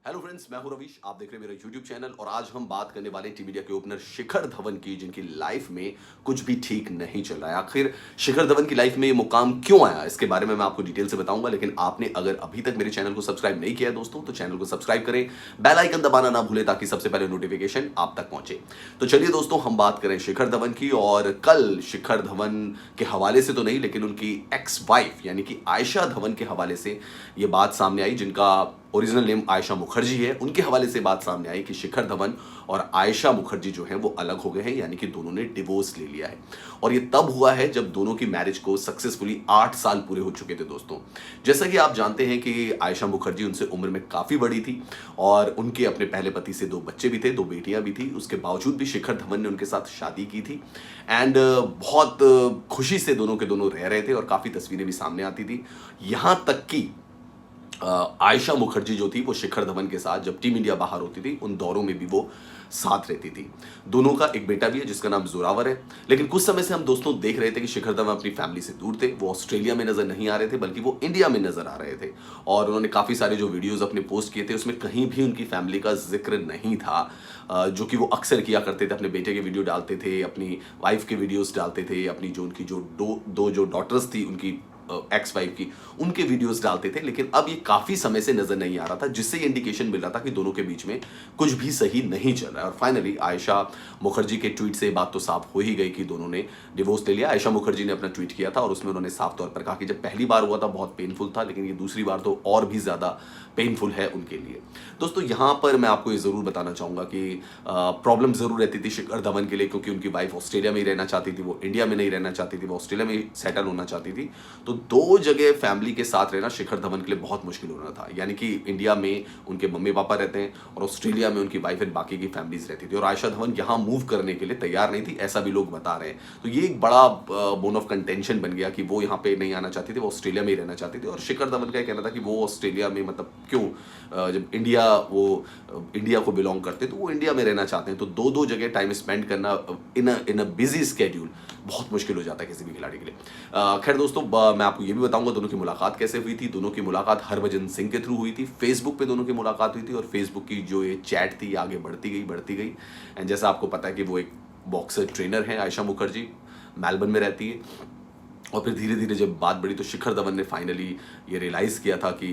Hello friends, मैं हूं रवीश। आप देख रहे हैं मेरा यूट्यूब चैनल और आज हम बात करने वाले टीम इंडिया के ओपनर शिखर धवन की, जिनकी लाइफ में कुछ भी ठीक नहीं चल रहा है। आखिर शिखर धवन की लाइफ में ये मुकाम क्यों आया, इसके बारे में मैं आपको डिटेल से बताऊंगा। लेकिन आपने अगर अभी तक मेरे चैनल को सब्सक्राइब नहीं किया है दोस्तों, तो चैनल को सब्सक्राइब करें, बेल आइकन दबाना ना भूलें ताकि सबसे पहले नोटिफिकेशन आप तक पहुंचे। तो चलिए दोस्तों, हम बात करें शिखर धवन की। और कल शिखर धवन के हवाले से तो नहीं, लेकिन उनकी एक्स वाइफ यानी कि आयशा धवन के हवाले से ये बात सामने आई, जिनका ओरिजिनल नेम आयशा मुखर्जी है। उनके हवाले से बात सामने आई कि शिखर धवन और आयशा मुखर्जी जो है वो अलग हो गए हैं, यानी कि दोनों ने डिवोर्स ले लिया है। और ये तब हुआ है जब दोनों की मैरिज को सक्सेसफुली 8 साल पूरे हो चुके थे दोस्तों। जैसा कि आप जानते हैं कि आयशा मुखर्जी उनसे उम्र में काफ़ी बड़ी थी और उनके अपने पहले पति से 2 बच्चे भी थे, 2 बेटियां भी थी। उसके बावजूद भी शिखर धवन ने उनके साथ शादी की थी एंड बहुत खुशी से दोनों के दोनों रह रहे थे और काफ़ी तस्वीरें भी सामने आती थी। यहाँ तक कि आयशा मुखर्जी जो थी वो शिखर धवन के साथ जब टीम इंडिया बाहर होती थी उन दौरों में भी वो साथ रहती थी। दोनों का एक बेटा भी है जिसका नाम जोरावर है। लेकिन कुछ समय से हम दोस्तों देख रहे थे कि शिखर धवन अपनी फैमिली से दूर थे। वो ऑस्ट्रेलिया में नजर नहीं आ रहे थे, बल्कि वो इंडिया में नजर आ रहे थे। और उन्होंने काफ़ी सारे जो वीडियोस अपने पोस्ट किए थे उसमें कहीं भी उनकी फैमिली का जिक्र नहीं था, जो कि वो अक्सर किया करते थे। अपने बेटे के वीडियो डालते थे, अपनी वाइफ के वीडियोस डालते थे, अपनी जो उनकी जो दो जो डॉटर्स थी उनकी एक्स वाइफ की, उनके वीडियोस डालते थे। लेकिन अब ये काफी समय से नजर नहीं आ रहा था, जिससे ये इंडिकेशन मिल रहा था कि दोनों के बीच में कुछ भी सही नहीं चल रहा है। और फाइनली आयशा मुखर्जी के ट्वीट से बात तो साफ हो ही गई कि दोनों ने डिवोर्स ले लिया। आयशा मुखर्जी ने अपना ट्वीट किया था और उसमें उन्होंने साफ तौर पर कहा कि जब पहली बार हुआ था बहुत पेनफुल था, लेकिन ये दूसरी बार तो और भी ज्यादा पेनफुल है उनके लिए। दोस्तों यहां पर मैं आपको ये जरूर बताना चाहूंगा कि प्रॉब्लम जरूर रहती थी शिखर धवन के लिए, क्योंकि उनकी वाइफ ऑस्ट्रेलिया में ही रहना चाहती थी, वो इंडिया में नहीं रहना चाहती थी, वो ऑस्ट्रेलिया में ही सेटल होना चाहती थी। तो 2 जगह फैमिली के साथ रहना शिखर धवन के लिए बहुत मुश्किल होना था। यानी कि इंडिया में उनके मम्मी पापा रहते हैं और ऑस्ट्रेलिया में उनकी वाइफ एंड बाकी की फैमिलीज रहती थी। और आयशा धवन यहाँ मूव करने के लिए तैयार नहीं थी, ऐसा भी लोग बता रहे हैं। तो ये एक बड़ा बोन ऑफ कंटेंशन बन गया कि वो यहाँ पे नहीं आना चाहती थी, वो ऑस्ट्रेलिया में ही रहना चाहती थी। और शिखर धवन का कहना था कि वो ऑस्ट्रेलिया में मतलब क्यों, जब इंडिया को बिलोंग करते हैं तो वो इंडिया में रहना चाहते हैं। तो 2 जगह टाइम स्पेंड करना इन अ बिजी स्केड्यूल बहुत मुश्किल हो जाता है किसी भी खिलाड़ी के लिए। खैर दोस्तों, मैं आपको ये भी बताऊंगा दोनों की मुलाकात कैसे हुई थी। दोनों की मुलाकात हरभजन सिंह के थ्रू हुई थी। फेसबुक पे दोनों की मुलाकात हुई थी और फेसबुक की जो ये चैट थी आगे बढ़ती गई। एंड जैसा आपको पता है कि वो एक बॉक्सर ट्रेनर है, आयशा मुखर्जी मेलबर्न में रहती है। और फिर धीरे धीरे जब बात बढ़ी तो शिखर धवन ने फाइनली ये रियलाइज़ किया था कि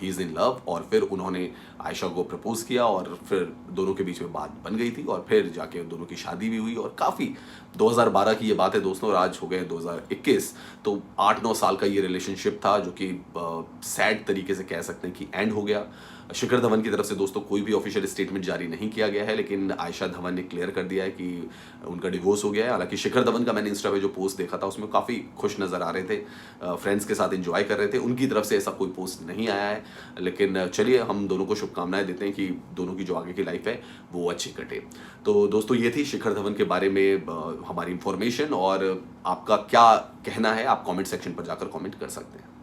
ही इज़ इन लव, और फिर उन्होंने आयशा को प्रपोज किया और फिर दोनों के बीच में बात बन गई थी और फिर जाके दोनों की शादी भी हुई। और काफ़ी 2012 की ये बात है दोस्तों और आज हो गए 2021, तो 8-9 साल का ये रिलेशनशिप था जो कि सैड तरीके से कह सकते हैं कि एंड हो गया। शिखर धवन की तरफ से दोस्तों कोई भी ऑफिशियल स्टेटमेंट जारी नहीं किया गया है, लेकिन आयशा धवन ने क्लियर कर दिया है कि उनका डिवोर्स हो गया है। हालांकि शिखर धवन का मैंने इंस्टा पे जो पोस्ट देखा था उसमें काफ़ी खुश नज़र आ रहे थे, फ्रेंड्स के साथ एंजॉय कर रहे थे। उनकी तरफ से ऐसा कोई पोस्ट नहीं आया है। लेकिन चलिए, हम दोनों को शुभकामनाएं देते हैं कि दोनों की जो आगे की लाइफ है वो अच्छी कटे। तो दोस्तों ये थी शिखर धवन के बारे में हमारी इंफॉर्मेशन, और आपका क्या कहना है आप कॉमेंट सेक्शन पर जाकर कॉमेंट कर सकते हैं।